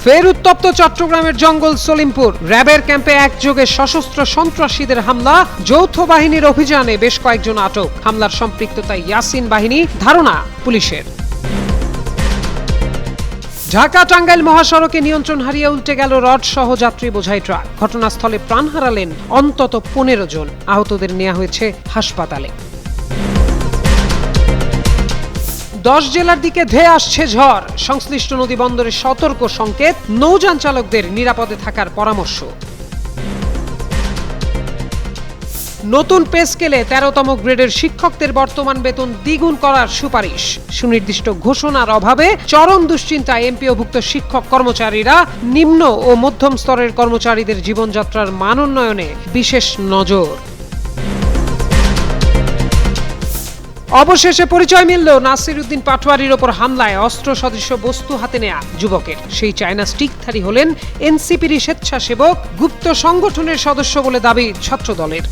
ফের উত্তপ্ত চট্টগ্রামের জঙ্গল সলিমপুর। র্যাবের ক্যাম্পে একযোগে সশস্ত্র সন্ত্রাসীদের হামলা, যৌথ বাহিনীর অভিযানে বেশ কয়েকজন আটক। হামলার সম্পৃক্ততায় ইয়াসিন বাহিনী, ধারণা পুলিশের। ঢাকা টাঙ্গাইল মহাসড়কে নিয়ন্ত্রণ হারিয়ে উল্টে গেল রড সহ যাত্রী বোঝাই ট্রাক। ঘটনাস্থলে প্রাণ হারালেন অন্তত 15 জন। আহতদের নেওয়া হয়েছে হাসপাতালে। 10 জেলার দিকে ধেয়ে আসছে ঝড়। সংশ্লিষ্ট নদী বন্দরে সতর্ক সংকেত, নৌযান চালকদের নিরাপদে থাকার পরামর্শ। নতুন পে স্কেলে 13তম গ্রেডের শিক্ষকদের বর্তমান বেতন দ্বিগুণ করার সুপারিশ। সুনির্দিষ্ট ঘোষণার অভাবে চরম দুশ্চিন্তায় এমপিওভুক্ত শিক্ষক কর্মচারীরা। নিম্ন ও মধ্যম স্তরের কর্মচারীদের জীবনযাত্রার মান উন্নয়নে বিশেষ নজর। অবশেষে পরিচয় মিলল নাসির উদ্দিন পাটোয়ারির ওপর হামলায় অস্ত্র সদৃশ বস্তু হাতে নেয়া যুবকের। সেই চায়না স্টিকধারী হলেন এনসিপির স্বেচ্ছাসেবক, গুপ্ত সংগঠনের সদস্য বলে দাবি ছাত্রদলের।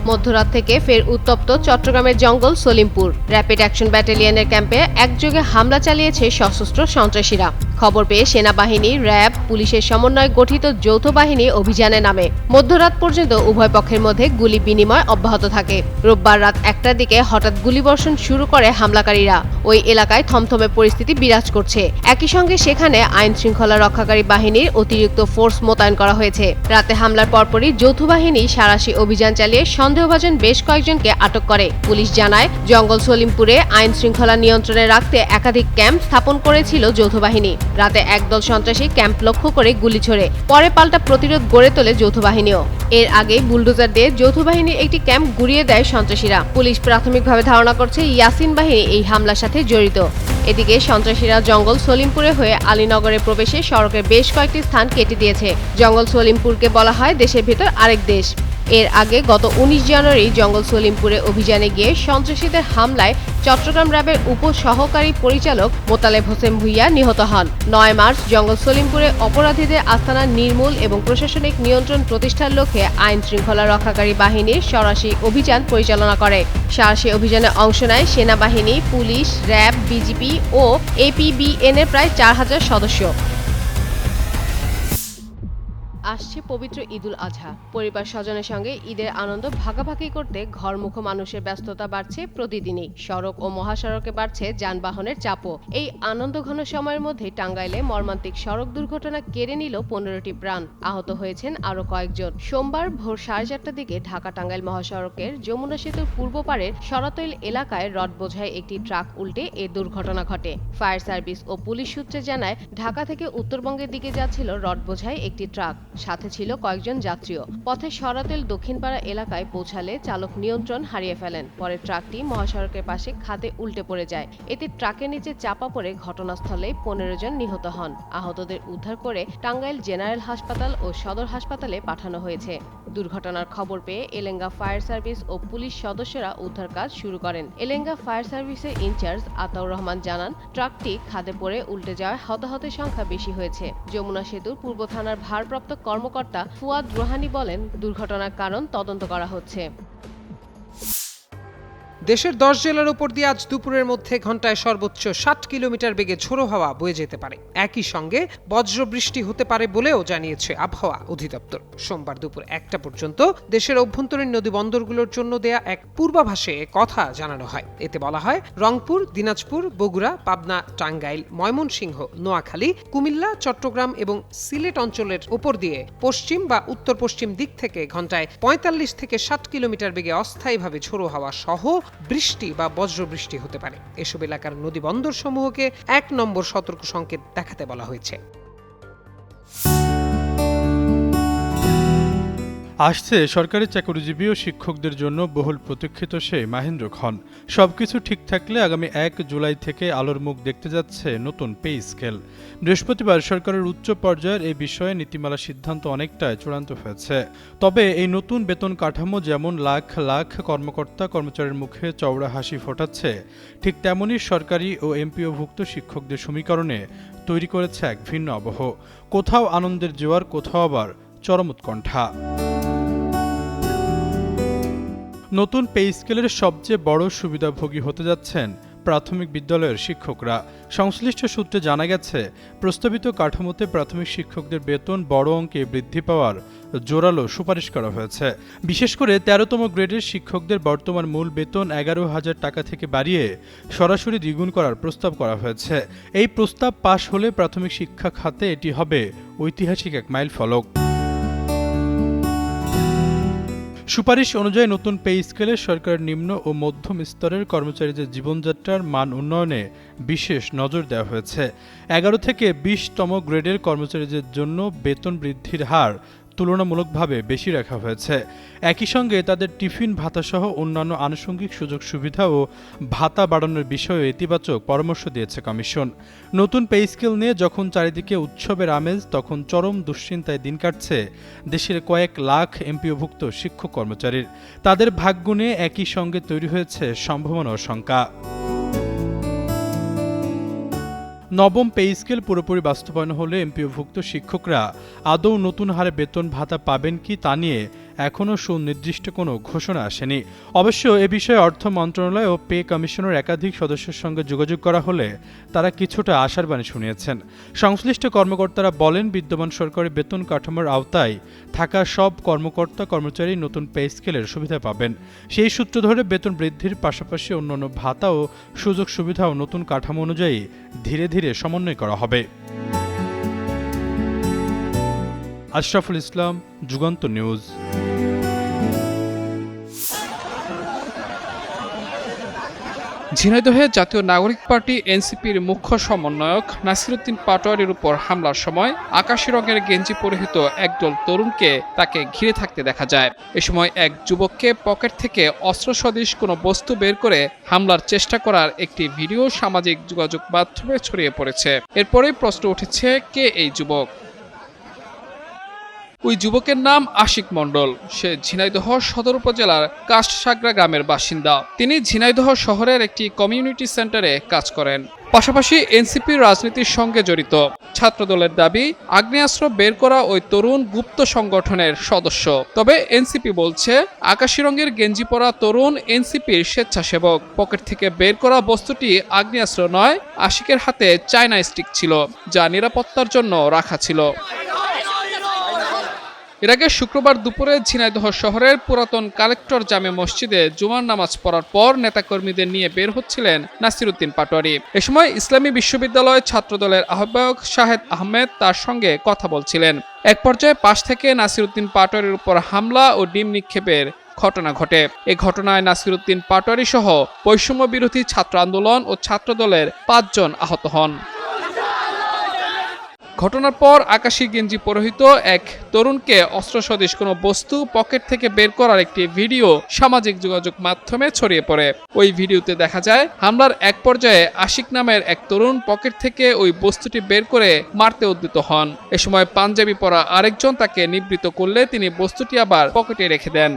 মধ্যরাত থেকে ফের উত্তপ্ত চট্টগ্রামের জঙ্গল সলিমপুর। র্যাপিড অ্যাকশন ব্যাটালিয়নের ক্যাম্পে একযোগে হামলা চালিয়েছে সশস্ত্র সন্ত্রাসীরা। খবর পেয়ে সেনাবাহিনী, র্যাব, পুলিশের সমন্বয়ে গঠিত যৌথ বাহিনী অভিযানে নামে। মধ্যরাত পর্যন্ত উভয় পক্ষের মধ্যে গুলি বিনিময় অব্যাহত থাকে। রোববার রাত 1টার দিকে হঠাৎ গুলিবর্ষণ শুরু করে হামলাকারীরা। ওই এলাকায় থমথমে পরিস্থিতি বিরাজ করছে। একই সঙ্গে সেখানে আইন শৃঙ্খলা রক্ষাকারী বাহিনীর অতিরিক্ত ফোর্স মোতায়েন করা হয়েছে। রাতে হামলার পরপরই যৌথ বাহিনী সাঁড়াশি অভিযান চালিয়ে সন্দেহভাজন বেশ কয়েকজনকে আটক করে। পুলিশ জানায়, জঙ্গল সলিমপুরে আইন শৃঙ্খলা নিয়ন্ত্রণে রাখতে একাধিক ক্যাম্প স্থাপন করেছিল যৌথ বাহিনী। রাতে একদল সন্ত্রাসী ক্যাম্প লক্ষ্য করে গুলি ছোড়ে। পরে পাল্টা প্রতিরোধ গড়ে তোলে যৌথ বাহিনীও। এর আগে বুলডোজার দিয়ে যৌথ বাহিনীর একটি ক্যাম্প গুড়িয়ে দেয় সন্ত্রাসীরা। পুলিশ প্রাথমিকভাবে ধারণা করছে ইয়াসিন বাহিনী এই হামলার সাথে জড়িত। এদিকে সন্ত্রাসীরা জঙ্গল সলিমপুরে হয়ে আলীনগরে প্রবেশে সড়কের বেশ কয়েকটি স্থান কেটে দিয়েছে। জঙ্গল সলিমপুরকে বলা হয় দেশের ভেতর আরেক দেশ। এর আগে গত 19 জানুয়ারি জঙ্গল সলিমপুরে অভিযানে গিয়ে সন্ত্রাসীদের হামলায় চট্টগ্রাম র্যাবের উপসহকারী পরিচালক মোতালেব হোসেন ভুইয়া নিহত হন। 9 মার্চ জঙ্গল সলিমপুরে অপরাধীদের আস্তানা নির্মূল এবং প্রশাসনিক নিয়ন্ত্রণ প্রতিষ্ঠার লক্ষ্যে আইন শৃঙ্খলা রক্ষাকারী বাহিনীর সাঁড়াশি অভিযান পরিচালনা করে। সাঁড়াশি অভিযানে অংশ নেয় সেনাবাহিনী, পুলিশ, র্যাব, বিজিপি ও এপিবিএন এর প্রায় 4000 সদস্য। আসছে পবিত্র ঈদুল আজহা। পরিবার স্বজনের সঙ্গে ঈদের আনন্দ ভাগাভাগি করতে ঘরমুখ মানুষের ব্যস্ততা বাড়ছে প্রতিদিনই। সড়ক ও মহাসড়কে বাড়ছে যানবাহনের চাপও। এই আনন্দঘন সময়ের মধ্যে টাঙ্গাইলে মর্মান্তিক সড়ক দুর্ঘটনা কেড়ে নিল 15টি প্রাণ। আহত হয়েছেন আরো কয়েকজন। সোমবার ভোর 4:30টার দিকে ঢাকা টাঙ্গাইল মহাসড়কের যমুনা সেতুর পূর্ব পাড়ের সরাতৈল এলাকায় রড বোঝাই একটি ট্রাক উল্টে এ দুর্ঘটনা ঘটে। ফায়ার সার্ভিস ও পুলিশ সূত্রে জানায়, ঢাকা থেকে উত্তরবঙ্গের দিকে যাচ্ছিল রড বোঝাই একটি ট্রাক। সাথে ছিল কয়েকজন যাত্রীও। পথে সরাতেল দক্ষিণপাড়া এলাকায় পৌঁছালে চালক নিয়ন্ত্রণ হারিয়ে ফেলেন। পরে ট্রাকটি মহাসড়কের পাশে খাদে উল্টে পড়ে যায়। এতে ট্রাকের নিচে চাপা পড়ে ঘটনাস্থলে 15 জন নিহত হন। আহতদের উদ্ধার করে টাঙ্গাইল জেনারেল হাসপাতাল ও সদর হাসপাতালে পাঠানো হয়েছে। দুর্ঘটনার খবর পেয়ে এলেঙ্গা ফায়ার সার্ভিস ও পুলিশ সদস্যরা উদ্ধার কাজ শুরু করেন। এলেঙ্গা ফায়ার সার্ভিসের ইনচার্জ আতাউর রহমান জানান, ট্রাকটি খাদে পড়ে উল্টে যাওয়ায় হতাহতের সংখ্যা বেশি হয়েছে। যমুনা সেতুর পূর্ব থানার ভারপ্রাপ্ত কর্মকর্তা ফুয়াদ রোহানি বলেন, দুর্ঘটনার কারণ তদন্ত করা হচ্ছে। দেশের 10 জেলার উপর দিয়ে আজ দুপুরের মধ্যে ঘন্টায় সর্বোচ্চ 60 কিলোমিটার বেগে ঝোড়ো হাওয়া বয়ে যেতে পারে। একই সঙ্গে বজ্র বৃষ্টি হতে পারে বলেও জানিয়েছে আবহাওয়া অধিদপ্তর। সোমবার দুপুর 1টা পর্যন্ত দেশের অভ্যন্তরীণ নদী বন্দরগুলোর জন্য দেয়া এক পূর্বাভাসে কথা জানানো হয়। এতে বলা হয়, রংপুর, দিনাজপুর, বগুড়া, পাবনা, টাঙ্গাইল, ময়মনসিংহ, নোয়াখালী, কুমিল্লা, চট্টগ্রাম এবং সিলেট অঞ্চলের উপর দিয়ে পশ্চিম বা উত্তর পশ্চিম দিক থেকে ঘন্টায় 45 থেকে 60 কিলোমিটার বেগে অস্থায়ীভাবে ঝোড়ো হাওয়া সহ বৃষ্টি বা বজ্রবৃষ্টি হতে পারে। এসব এলাকার নদী বন্দর সমূহকে 1 নম্বর সতর্ক সংকেত দেখাতে বলা হয়েছে। আসছে সরকারি চাকরিজীবী ও শিক্ষকদের জন্য বহুল প্রতীক্ষিত সেই মাহেন্দ্রক্ষণ। সবকিছু ঠিক থাকলে আগামী 1 জুলাই থেকে আলোর মুখ দেখতে যাচ্ছে নতুন পে স্কেল। বৃহস্পতিবার সরকারের উচ্চ পর্যায়ের এই বিষয়ে নীতিমালা সিদ্ধান্ত অনেকটাই চূড়ান্ত হয়েছে। তবে এই নতুন বেতন কাঠামো যেমন লাখ লাখ কর্মকর্তা কর্মচারীর মুখে চওড়া হাসি ফোটাচ্ছে, ঠিক তেমনই সরকারি ও এমপিওভুক্ত শিক্ষকদের সমীকরণে তৈরি করেছে এক ভিন্ন আবহ। কোথাও আনন্দের জোয়ার, কোথাও আবার চরম উৎকণ্ঠা। নতুন পে স্কেলের সবচেয়ে বড় সুবিধাভোগী হতে যাচ্ছেন প্রাথমিক বিদ্যালয়ের শিক্ষকরা। সংশ্লিষ্ট সূত্রে জানা গেছে, প্রস্তাবিত কাঠামোতে প্রাথমিক শিক্ষকদের বেতন বড় অঙ্কে বৃদ্ধি পাওয়ার জোরালো সুপারিশ করা হয়েছে। বিশেষ করে ১৩তম গ্রেডের শিক্ষকদের বর্তমান মূল বেতন ১১,০০০ টাকা থেকে বাড়িয়ে সরাসরি দ্বিগুণ করার প্রস্তাব করা হয়েছে। এই প্রস্তাব পাশ হলে প্রাথমিক শিক্ষা খাতে এটি হবে ঐতিহাসিক এক মাইলফলক। সুপারিশ অনুযায়ী নতুন পে স্কেলে সরকারের নিম্ন ও মধ্যম স্তরের কর্মচারীদের জীবনযাত্রার মান উন্নয়নে বিশেষ নজর দেওয়া হয়েছে। ১১ থেকে ২০তম গ্রেডের কর্মচারীদের জন্য বেতন বৃদ্ধির হার তুলনামূলকভাবে বেশি রাখা হয়েছে। একই সঙ্গে তাদের টিফিন ভাতাসহ অন্যান্য আনুষঙ্গিক সুযোগ সুবিধা ও ভাতা বাড়ানোর বিষয়ে ইতিবাচক পরামর্শ দিয়েছে কমিশন। নতুন পে স্কেল নিয়ে যখন চারিদিকে উৎসবের আমেজ, তখন চরম দুশ্চিন্তায় দিন কাটছে দেশের কয়েক লাখ এমপিওভুক্ত শিক্ষক কর্মচারীর। তাদের ভাগ্য নিয়ে একই সঙ্গে তৈরি হয়েছে সম্ভাবনা ও শঙ্কা। নবম পে স্কেল পুরোপুরি বাস্তবায়ন হলে এমপিওভুক্ত শিক্ষকরা আদৌ নতুন হারে বেতন ভাতা পাবেন কি তা নিয়ে এখনও সুনির্দিষ্ট কোনো ঘোষণা আসেনি। অবশ্য এ বিষয়ে অর্থ মন্ত্রণালয় ও পে কমিশনের একাধিক সদস্যের সঙ্গে যোগাযোগ করা হলে তারা কিছুটা আশার বাণী শুনিয়েছেন। সংশ্লিষ্ট কর্মকর্তারা বলেন, বিদ্যমান সরকারি বেতন কাঠামোর আওতায় থাকা সব কর্মকর্তা কর্মচারী নতুন পে স্কেলের সুবিধা পাবেন। সেই সূত্র ধরে বেতন বৃদ্ধির পাশাপাশি অন্যান্য ভাতা ও সুযোগ সুবিধাও নতুন কাঠামো অনুযায়ী ধীরে ধীরে সমন্বয় করা হবে। আশরাফুল ইসলাম, যুগান্ত নিউজ। ঝিনাইদহে জাতীয় নাগরিক পার্টি এনসিপির মুখ্য সমন্বয়ক নাসিরউদ্দিন পাটোয়ারির উপর হামলার সময় আকাশী রঙের গেঞ্জি পরিহিত একদল তরুণকে তাকে ঘিরে থাকতে দেখা যায়। এ সময় এক যুবককে পকেট থেকে অস্ত্র সদৃশ কোনো বস্তু বের করে হামলার চেষ্টা করার একটি ভিডিও সামাজিক যোগাযোগ মাধ্যমে ছড়িয়ে পড়েছে। এরপরেই প্রশ্ন উঠেছে, কে এই যুবক? ওই যুবকের নাম আশিক মণ্ডল। সে ঝিনাইদহ সদর উপজেলার কাস্টসাগরা গ্রামের বাসিন্দা। তিনি ঝিনাইদহ শহরের একটি কমিউনিটি সেন্টারে কাজ করেন, পাশাপাশি এনসিপির রাজনীতির সঙ্গে জড়িত। ছাত্রদলের দাবি, আগ্নেয়াস্ত্র বের করা ওই তরুণ গুপ্ত সংগঠনের সদস্য। তবে এনসিপি বলছে, আকাশী রঙের গেঞ্জি পরা তরুণ এনসিপির স্বেচ্ছাসেবক। পকেট থেকে বের করা বস্তুটি আগ্নেয়াস্ত্র নয়, আশিকের হাতে চায়না স্টিক ছিল, যা নিরাপত্তার জন্য রাখা ছিল। এর আগে শুক্রবার দুপুরে ঝিনাইদহ শহরের পুরাতন কালেক্টর জামে মসজিদে জুমার নামাজ পড়ার পর নেতাকর্মীদের নিয়ে বের হচ্ছিলেন নাসিরউদ্দিন পাটোয়ারি। এ সময় ইসলামী বিশ্ববিদ্যালয় ছাত্রদলের আহ্বায়ক শাহেদ আহমেদ তার সঙ্গে কথা বলছিলেন। এক পর্যায়ে পাশ থেকে নাসিরউদ্দিন পাটোয়ারির উপর হামলা ও ডিম নিক্ষেপের ঘটনা ঘটে। এ ঘটনায় নাসিরউদ্দিন পাটোয়ারি সহ বৈষম্য বিরোধী ছাত্র আন্দোলন ও ছাত্রদলের ৫ জন আহত হন। ঘটনার পর আকাশী গেঞ্জি পরিহিত এক তরুণকে অস্ত্র সদৃশ কোনো বস্তু পকেট থেকে বের করার একটি ভিডিও সামাজিক যোগাযোগ মাধ্যমে ছড়িয়ে পড়ে। ওই ভিডিওতে দেখা যায়, হামলার এক পর্যায়ে আশিক নামের এক তরুণ পকেট থেকে ওই বস্তুটি বের করে মারতে উদ্যত হন। এ সময় পাঞ্জাবি পরা আরেকজন তাকে নিবৃত্ত করলে তিনি বস্তুটি আবার পকেটে রেখে দেন।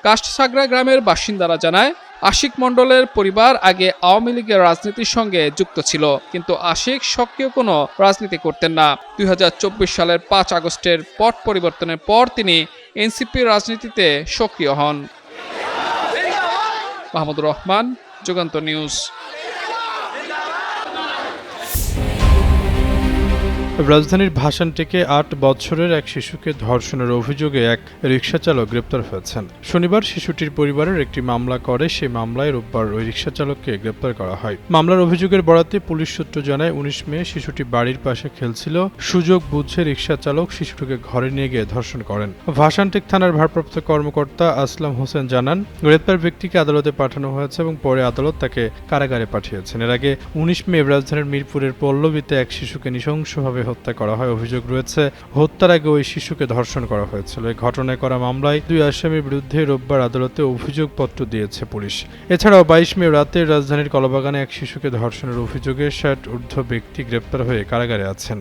কাস্টসাগরা গ্রামের বাসিন্দারা জানায়, আশিক মণ্ডলের পরিবার আগে আওয়ামী লীগের রাজনীতির সঙ্গে যুক্ত ছিল, কিন্তু আশিক সক্রিয় কোনো রাজনীতি করতেন না। ২০২৪ সালের ৫ আগস্টের পট পরিবর্তনের পর তিনি এনসিপির রাজনীতিতে সক্রিয় হন। মাহমুদুর রহমান, যুগান্ত নিউজ। রাজধানীর ভাসানটেকে ৮ বছরের এক শিশুকে ধর্ষণের অভিযোগে এক রিকশাচালক গ্রেপ্তার হয়েছেন। শনিবার শিশুটির পরিবারের একটি মামলা করে, সেই মামলায় রোববার ওই রিকশাচালককে গ্রেপ্তার করা হয়। মামলার অভিযোগের বরাতে পুলিশ সূত্র জানায়, ১৯ মে শিশুটি বাড়ির পাশে খেলছিল। সুযোগ বুঝে রিকশাচালক শিশুটিকে ঘরে নিয়ে গিয়ে ধর্ষণ করেন। ভাসানটেক থানার ভারপ্রাপ্ত কর্মকর্তা আসলাম হোসেন জানান, গ্রেপ্তার ব্যক্তিকে আদালতে পাঠানো হয়েছে এবং পরে আদালত তাকে কারাগারে পাঠিয়েছেন। এর আগে ১৯ মে রাজধানীর মিরপুরের পল্লবীতে এক শিশুকে নৃশংসভাবে হত্যা করা হয়। অভিযোগ রয়েছে, হত্যার আগে ওই শিশুকে ধর্ষণ করা হয়েছিল। এই ঘটনায় করা মামলায় ২ আসামির বিরুদ্ধে রোববার আদালতে অভিযোগপত্র দিয়েছে পুলিশ। এছাড়াও ২২ মে রাতে রাজধানীর কলাবাগানে এক শিশুকে ধর্ষণের অভিযোগে ৬০ ঊর্ধ্ব ব্যক্তি গ্রেপ্তার হয়ে কারাগারে আছেন।